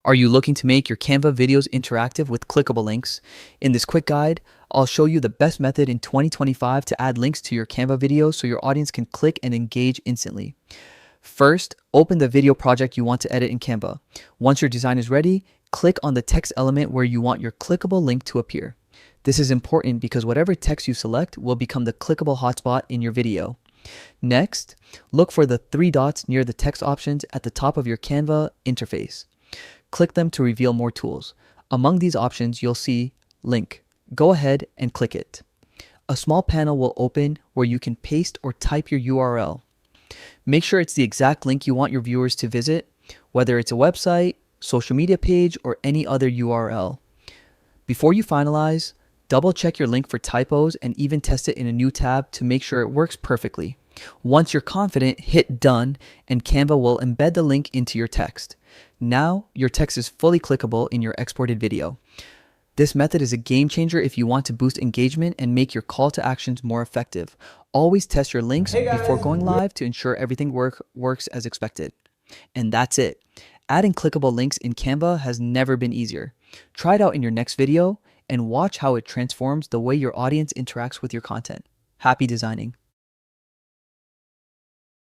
Are you looking to make your Canva videos interactive with clickable links? In this quick guide, I'll show you the best method in 2025 to add links to your Canva videos so your audience can click and engage instantly. First, open the video project you want to edit in Canva. Once your design is ready, click on the text element where you want your clickable link to appear. This is important because whatever text you select will become the clickable hotspot in your video. Next, look for the three dots near the text options at the top of your Canva interface. Click them to reveal more tools. Among these options, you'll see Link. Go ahead and click it. A small panel will open where you can paste or type your URL. Make sure it's the exact link you want your viewers to visit, whether it's a website, social media page, or any other URL. Before you finalize, double check your link for typos and even test it in a new tab to make sure it works perfectly. Once you're confident, hit Done and Canva will embed the link into your text. Now, your text is fully clickable in your exported video. This method is a game changer if you want to boost engagement and make your call to actions more effective. Always test your links before going live to ensure everything works as expected. And that's it. Adding clickable links in Canva has never been easier. Try it out in your next video and watch how it transforms the way your audience interacts with your content. Happy designing!